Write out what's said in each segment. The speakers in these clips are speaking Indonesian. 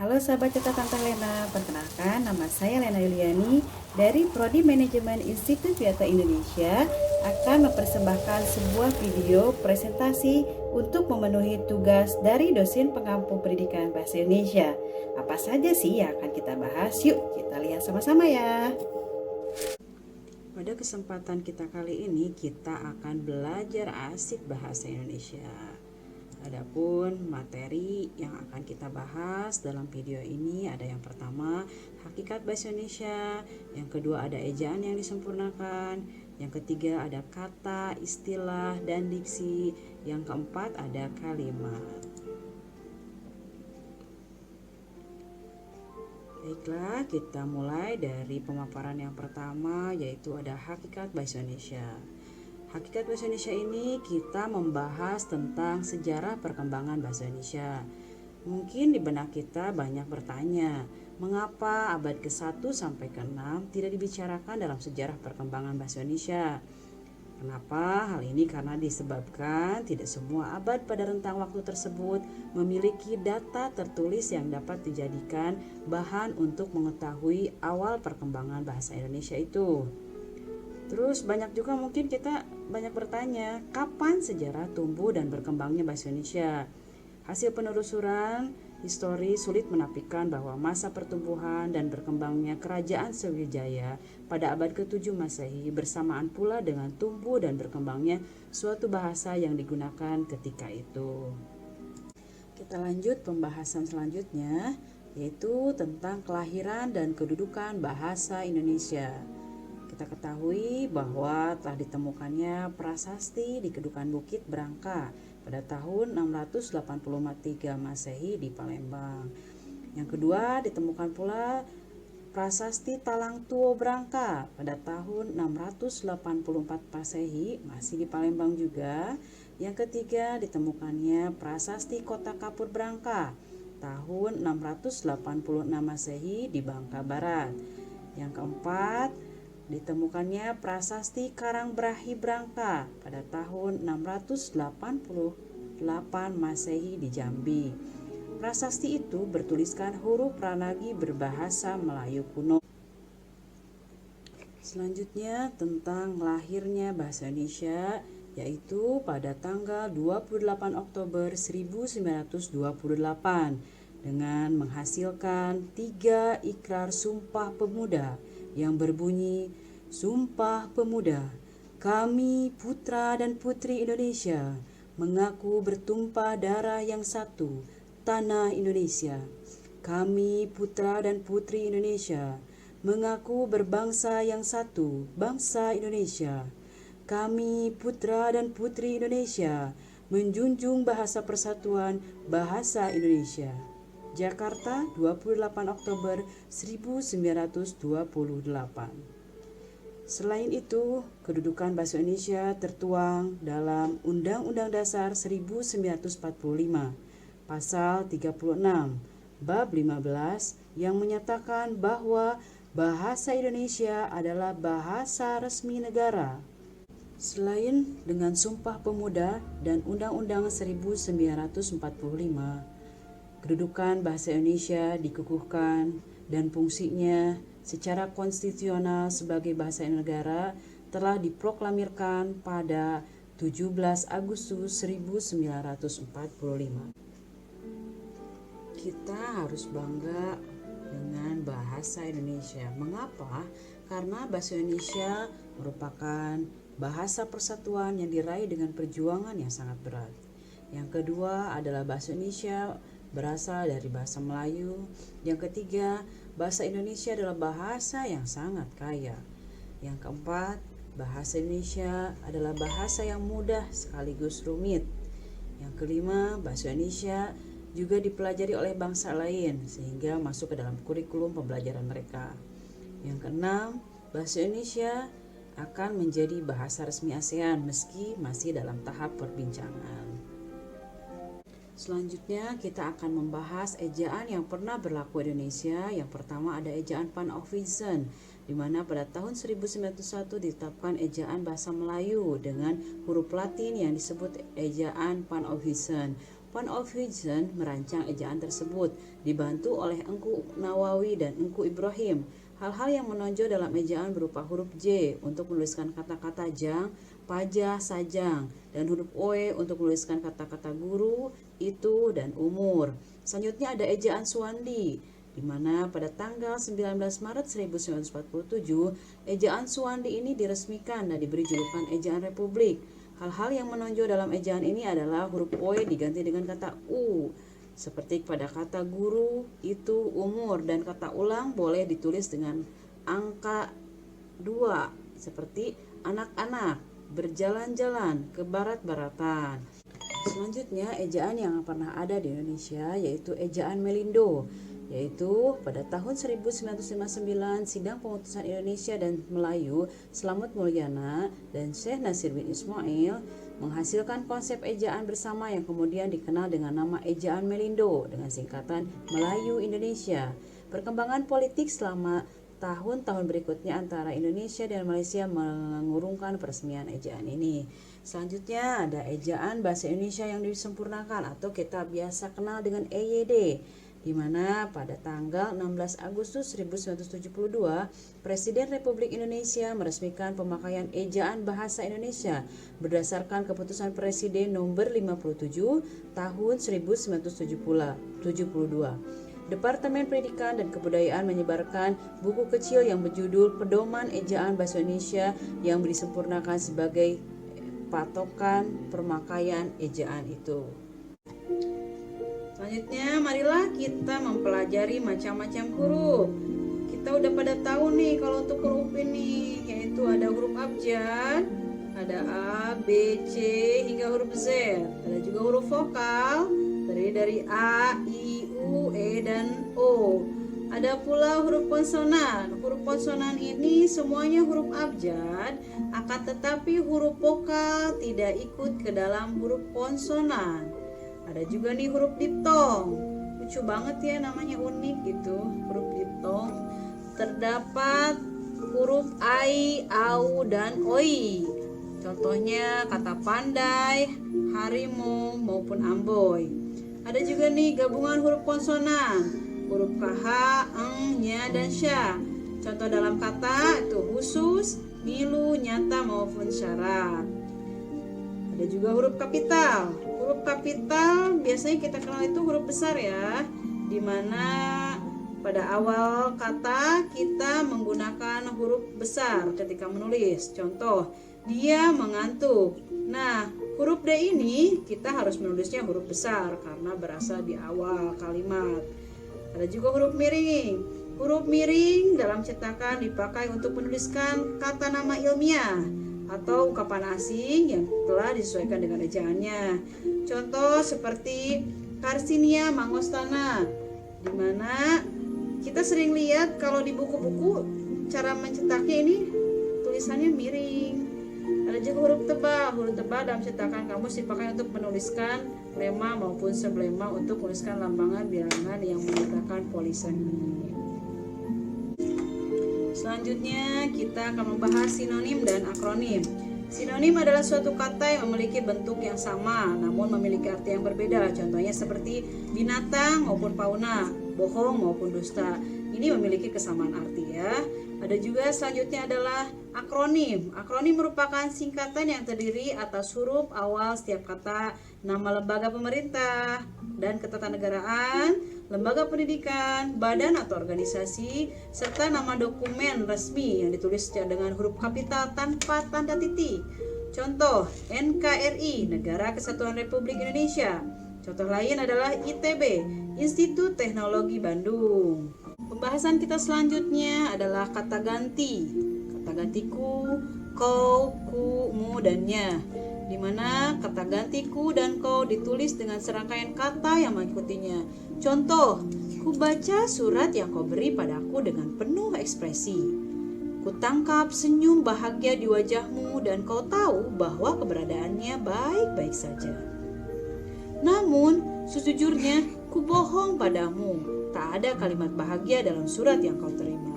Halo sahabat catatan Teh Lena, perkenalkan nama saya Lena Yuliani dari Prodi Manajemen Institut Viata Indonesia akan mempersembahkan sebuah video presentasi untuk memenuhi tugas dari dosen pengampu pendidikan bahasa Indonesia. Apa saja sih yang akan kita bahas? Yuk kita lihat sama-sama ya. Pada kesempatan kita kali ini kita akan belajar asik bahasa Indonesia. Adapun materi yang akan kita bahas dalam video ini ada yang pertama hakikat bahasa Indonesia, yang kedua ada ejaan yang disempurnakan, yang ketiga ada kata, istilah, dan diksi, yang keempat ada kalimat. Baiklah, kita mulai dari pemaparan yang pertama, yaitu ada hakikat bahasa Indonesia. Hakikat bahasa Indonesia ini kita membahas tentang sejarah perkembangan bahasa Indonesia. Mungkin di benak kita banyak bertanya, mengapa abad ke-1 sampai ke-6 tidak dibicarakan dalam sejarah perkembangan bahasa Indonesia? Kenapa? Hal ini karena disebabkan tidak semua abad pada rentang waktu tersebut memiliki data tertulis yang dapat dijadikan bahan untuk mengetahui awal perkembangan bahasa Indonesia itu. Terus banyak juga mungkin kita banyak bertanya, kapan sejarah tumbuh dan berkembangnya bahasa Indonesia? Hasil penelusuran histori sulit menafikan bahwa masa pertumbuhan dan berkembangnya kerajaan Sriwijaya pada abad ke-7 Masehi bersamaan pula dengan tumbuh dan berkembangnya suatu bahasa yang digunakan ketika itu. Kita lanjut pembahasan selanjutnya, yaitu tentang kelahiran dan kedudukan bahasa Indonesia. Kita ketahui bahwa telah ditemukannya prasasti di Kedukan Bukit Brangka pada tahun 683 Masehi di Palembang. Yang kedua, ditemukan pula prasasti Talang Tuo Brangka pada tahun 684 Masehi, masih di Palembang juga. Yang ketiga, ditemukannya prasasti Kota Kapur Brangka tahun 686 Masehi di Bangka Barat. Yang keempat, ditemukannya prasasti Karangbrahi Brangka pada tahun 688 Masehi di Jambi. Prasasti itu bertuliskan huruf Pranagi berbahasa Melayu kuno. Selanjutnya tentang lahirnya bahasa Indonesia, yaitu pada tanggal 28 Oktober 1928 dengan menghasilkan 3 ikrar Sumpah Pemuda yang berbunyi, Sumpah Pemuda, kami putra dan putri Indonesia mengaku bertumpah darah yang satu, tanah Indonesia. Kami putra dan putri Indonesia mengaku berbangsa yang satu, bangsa Indonesia. Kami putra dan putri Indonesia menjunjung bahasa persatuan, bahasa Indonesia. Jakarta, 28 Oktober 1928. Selain itu, kedudukan bahasa Indonesia tertuang dalam Undang-Undang Dasar 1945, Pasal 36, Bab 15 yang menyatakan bahwa bahasa Indonesia adalah bahasa resmi negara. Selain dengan Sumpah Pemuda dan Undang-Undang 1945, kedudukan bahasa Indonesia dikukuhkan dan fungsinya secara konstitusional sebagai bahasa negara telah diproklamirkan pada 17 Agustus 1945. Kita harus bangga dengan bahasa Indonesia. Mengapa? Karena bahasa Indonesia merupakan bahasa persatuan yang diraih dengan perjuangan yang sangat berat. Yang kedua adalah bahasa Indonesia berasal dari bahasa Melayu. Yang ketiga, bahasa Indonesia adalah bahasa yang sangat kaya. Yang keempat, bahasa Indonesia adalah bahasa yang mudah sekaligus rumit. Yang kelima, bahasa Indonesia juga dipelajari oleh bangsa lain sehingga masuk ke dalam kurikulum pembelajaran mereka. Yang keenam, bahasa Indonesia akan menjadi bahasa resmi ASEAN meski masih dalam tahap perbincangan. Selanjutnya kita akan membahas ejaan yang pernah berlaku di Indonesia. Yang pertama ada ejaan Pan-African, di mana pada tahun 1901 ditetapkan ejaan bahasa Melayu dengan huruf Latin yang disebut ejaan Pan-African Van Ophuijsen merancang ejaan tersebut, dibantu oleh Engku Nawawi dan Engku Ibrahim. Hal-hal yang menonjol dalam ejaan berupa huruf J untuk menuliskan kata-kata jang, pajah, sajang, dan huruf OE untuk menuliskan kata-kata guru, itu, dan umur. Selanjutnya ada ejaan Suwandi, di mana pada tanggal 19 Maret 1947, ejaan Suwandi ini diresmikan dan diberi julukan ejaan Republik. Hal-hal yang menonjol dalam ejaan ini adalah huruf OE diganti dengan kata U, seperti pada kata guru, itu, umur, dan kata ulang boleh ditulis dengan angka 2, seperti anak-anak, berjalan-jalan, ke barat-baratan. Selanjutnya, ejaan yang pernah ada di Indonesia yaitu ejaan Melindo, yaitu pada tahun 1959 Sidang Pemutusan Indonesia dan Melayu Slamet Mulyana dan Syekh Nasir bin Ismail menghasilkan konsep ejaan bersama yang kemudian dikenal dengan nama ejaan Melindo dengan singkatan Melayu Indonesia. Perkembangan politik selama tahun-tahun berikutnya antara Indonesia dan Malaysia mengurungkan peresmian ejaan ini. Selanjutnya ada ejaan bahasa Indonesia yang disempurnakan atau kita biasa kenal dengan EYD, di mana pada tanggal 16 Agustus 1972 Presiden Republik Indonesia meresmikan pemakaian ejaan bahasa Indonesia berdasarkan keputusan Presiden nomor 57 tahun 1972. Departemen Pendidikan dan Kebudayaan menyebarkan buku kecil yang berjudul Pedoman Ejaan Bahasa Indonesia yang disempurnakan sebagai patokan pemakaian ejaan itu. Selanjutnya, marilah kita mempelajari macam-macam huruf. Kita udah pada tahu nih kalau untuk huruf ini, yaitu ada huruf abjad, ada A, B, C, hingga huruf Z. Ada juga huruf vokal, terdiri dari A, I, U, E, dan O. Ada pula huruf konsonan. Huruf konsonan ini semuanya huruf abjad, akan tetapi huruf vokal tidak ikut ke dalam huruf konsonan. Ada juga nih huruf diftong. Lucu banget ya, namanya unik gitu, huruf diftong. Terdapat huruf ai, au, dan oi. Contohnya kata pandai, harimau, maupun amboy. Ada juga nih gabungan huruf konsonan. Huruf KH, eng, nya, dan sya. Contoh dalam kata itu khusus, milu, nyata, maupun syarat. Ada juga huruf kapital. Huruf kapital biasanya kita kenal itu huruf besar ya, dimana pada awal kata kita menggunakan huruf besar ketika menulis. Contoh, dia mengantuk. Nah, huruf D ini kita harus menulisnya huruf besar karena berasal di awal kalimat. Ada juga huruf miring. Huruf miring dalam cetakan dipakai untuk menuliskan kata nama ilmiah atau ungkapan asing yang telah disesuaikan dengan ejaannya. Contoh seperti Karsinia Mangostana, di mana kita sering lihat kalau di buku-buku cara mencetaknya ini tulisannya miring. Ada juga huruf tebal. Huruf tebal dalam cetakan kamus dipakai untuk menuliskan lema maupun sublema untuk menuliskan lambangan bilangan yang menggunakan polisemi. Selanjutnya kita akan membahas sinonim dan akronim. Sinonim adalah suatu kata yang memiliki bentuk yang sama namun memiliki arti yang berbeda. Contohnya seperti binatang maupun fauna, bohong maupun dusta. Ini memiliki kesamaan arti ya. Ada juga selanjutnya adalah akronim. Akronim merupakan singkatan yang terdiri atas huruf awal setiap kata, nama lembaga pemerintah dan ketatanegaraan, lembaga pendidikan, badan atau organisasi, serta nama dokumen resmi yang ditulis dengan huruf kapital tanpa tanda titik. Contoh, NKRI, Negara Kesatuan Republik Indonesia. Contoh lain adalah ITB, Institut Teknologi Bandung. Pembahasan kita selanjutnya adalah kata ganti. Kata ganti ku, kau, ku, mu, dan nya. Di mana kata ganti ku dan kau ditulis dengan serangkaian kata yang mengikutinya. Contoh, ku baca surat yang kau beri padaku dengan penuh ekspresi. Ku tangkap senyum bahagia di wajahmu dan kau tahu bahwa keberadaannya baik-baik saja. Namun, sejujurnya, ku bohong padamu. Tak ada kalimat bahagia dalam surat yang kau terima.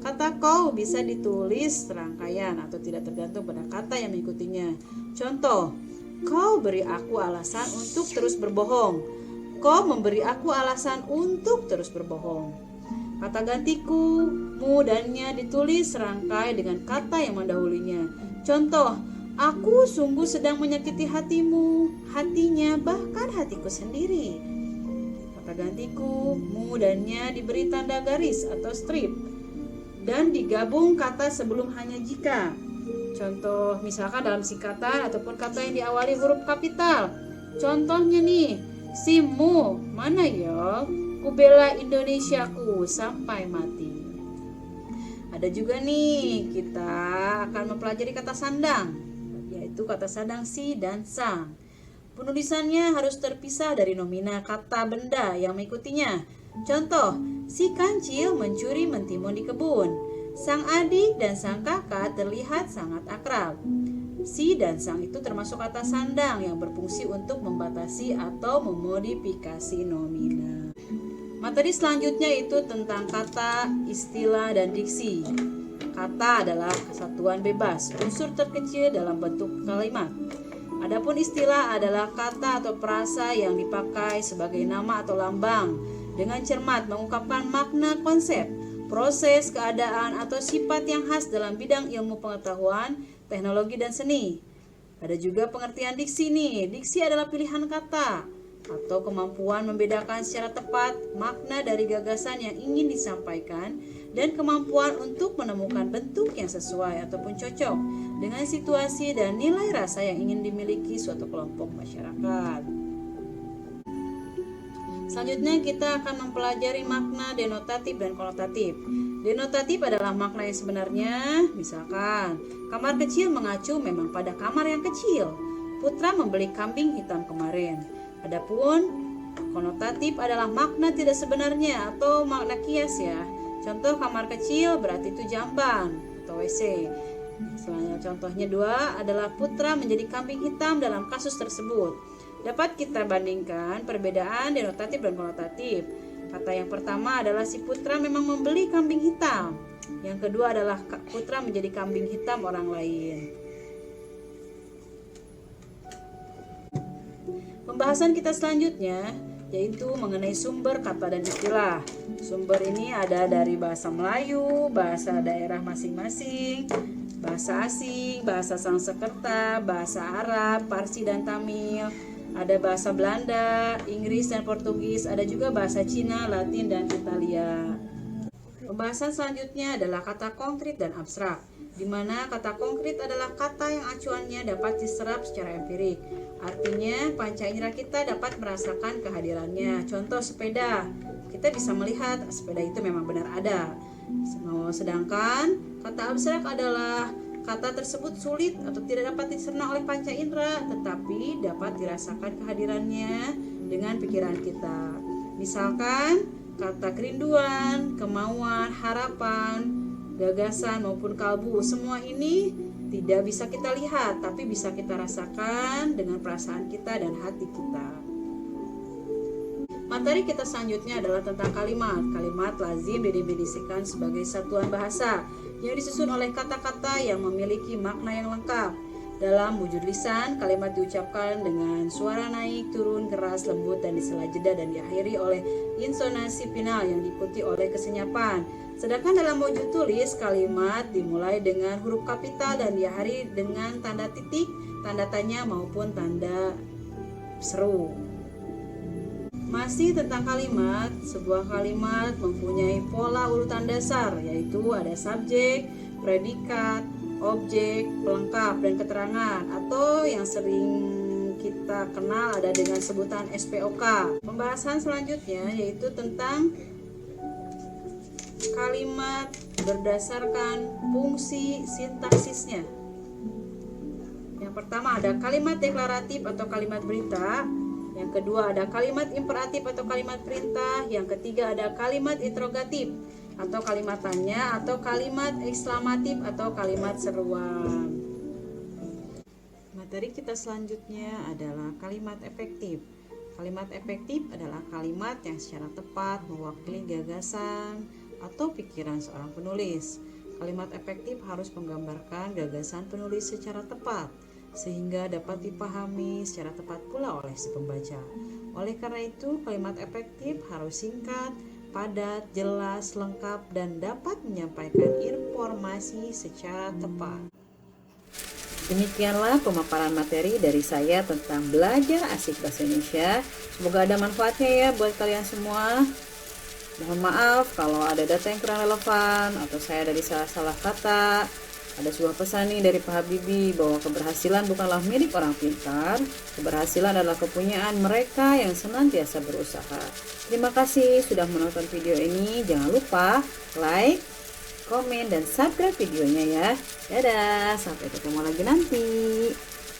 Kata kau bisa ditulis serangkaian atau tidak tergantung pada kata yang mengikutinya. Contoh, Kau beri aku alasan untuk terus berbohong. Kau memberi aku alasan untuk terus berbohong. Kata gantiku, mu dannya ditulis serangkai dengan kata yang mendahulunya. Contoh, aku sungguh sedang menyakiti hatimu, hatinya, bahkan hatiku sendiri. Kata gantiku, mu dannya diberi tanda garis atau strip dan digabung kata sebelum hanya jika. Contoh, misalkan dalam singkatan ataupun kata yang diawali huruf kapital. Contohnya nih, si mu, mana ya? Ku bela Indonesiaku sampai mati. Ada juga nih, kita akan mempelajari kata sandang, yaitu kata sandang si dan sang. Penulisannya harus terpisah dari nomina kata benda yang mengikutinya. Contoh, si kancil mencuri mentimun di kebun. Sang adik dan sang kakak terlihat sangat akrab. Si dan sang itu termasuk kata sandang yang berfungsi untuk membatasi atau memodifikasi nomina. Materi selanjutnya itu tentang kata, istilah, dan diksi. Kata adalah kesatuan bebas, unsur terkecil dalam bentuk kalimat. Adapun istilah adalah kata atau frasa yang dipakai sebagai nama atau lambang dengan cermat mengungkapkan makna konsep, proses, keadaan, atau sifat yang khas dalam bidang ilmu pengetahuan, teknologi, dan seni. Ada juga pengertian diksi nih. Diksi adalah pilihan kata atau kemampuan membedakan secara tepat makna dari gagasan yang ingin disampaikan dan kemampuan untuk menemukan bentuk yang sesuai ataupun cocok dengan situasi dan nilai rasa yang ingin dimiliki suatu kelompok masyarakat. Selanjutnya kita akan mempelajari makna denotatif dan konotatif. Denotatif adalah makna yang sebenarnya, misalkan kamar kecil mengacu memang pada kamar yang kecil. Putra membeli kambing hitam kemarin. Adapun konotatif adalah makna tidak sebenarnya atau makna kias ya. Contoh kamar kecil berarti itu jamban atau WC. Selanjutnya contohnya 2 adalah putra menjadi kambing hitam dalam kasus tersebut. Dapat kita bandingkan perbedaan denotatif dan konotatif. Kata yang pertama adalah si putra memang membeli kambing hitam. Yang kedua adalah putra menjadi kambing hitam orang lain. Pembahasan kita selanjutnya yaitu mengenai sumber kata dan istilah. Sumber ini ada dari bahasa Melayu, bahasa daerah masing-masing, bahasa asing, bahasa Sanskerta, bahasa Arab, Parsi dan Tamil. Ada bahasa Belanda, Inggris dan Portugis, ada juga bahasa Cina, Latin dan Italia. Pembahasan selanjutnya adalah kata konkret dan abstrak, di mana kata konkret adalah kata yang acuannya dapat diserap secara empirik. Artinya, panca indera kita dapat merasakan kehadirannya. Contoh sepeda, kita bisa melihat sepeda itu memang benar ada. Sedangkan kata abstrak adalah kata tersebut sulit atau tidak dapat dicerna oleh panca indera, tetapi dapat dirasakan kehadirannya dengan pikiran kita. Misalkan kata kerinduan, kemauan, harapan, gagasan maupun kalbu, semua ini tidak bisa kita lihat, tapi bisa kita rasakan dengan perasaan kita dan hati kita. Materi kita selanjutnya adalah tentang kalimat. Kalimat lazim didefinisikan sebagai satuan bahasa yang disusun oleh kata-kata yang memiliki makna yang lengkap. Dalam wujud lisan, kalimat diucapkan dengan suara naik, turun, keras, lembut, dan disela jeda dan diakhiri oleh insonasi final yang diikuti oleh kesenyapan. Sedangkan dalam wujud tulis, kalimat dimulai dengan huruf kapital dan diakhiri dengan tanda titik, tanda tanya maupun tanda seru. Masih tentang kalimat, sebuah kalimat mempunyai pola urutan dasar, yaitu ada subjek, predikat, objek, pelengkap, dan keterangan, atau yang sering kita kenal ada dengan sebutan SPOK. Pembahasan selanjutnya yaitu tentang kalimat berdasarkan fungsi sintaksisnya. Yang pertama ada kalimat deklaratif atau kalimat berita. Yang kedua ada kalimat imperatif atau kalimat perintah. Yang ketiga ada kalimat interrogatif atau kalimat tanya, atau kalimat ekslamatif atau kalimat seruan. Materi kita selanjutnya adalah kalimat efektif. Kalimat efektif adalah kalimat yang secara tepat mewakili gagasan atau pikiran seorang penulis. Kalimat efektif harus menggambarkan gagasan penulis secara tepat. sehingga dapat dipahami secara tepat pula oleh si pembaca. Oleh karena itu, kalimat efektif harus singkat, padat, jelas, lengkap, dan dapat menyampaikan informasi secara tepat. Demikianlah pemaparan materi dari saya tentang belajar asik bahasa Indonesia. Semoga ada manfaatnya ya buat kalian semua. Mohon maaf kalau ada data yang kurang relevan atau saya dari salah-salah kata. Ada sebuah pesan nih dari Pak Habibie bahwa keberhasilan bukanlah milik orang pintar, keberhasilan adalah kepunyaan mereka yang senantiasa berusaha. Terima kasih sudah menonton video ini. Jangan lupa like, komen, dan subscribe videonya ya. Dadah, sampai ketemu lagi nanti.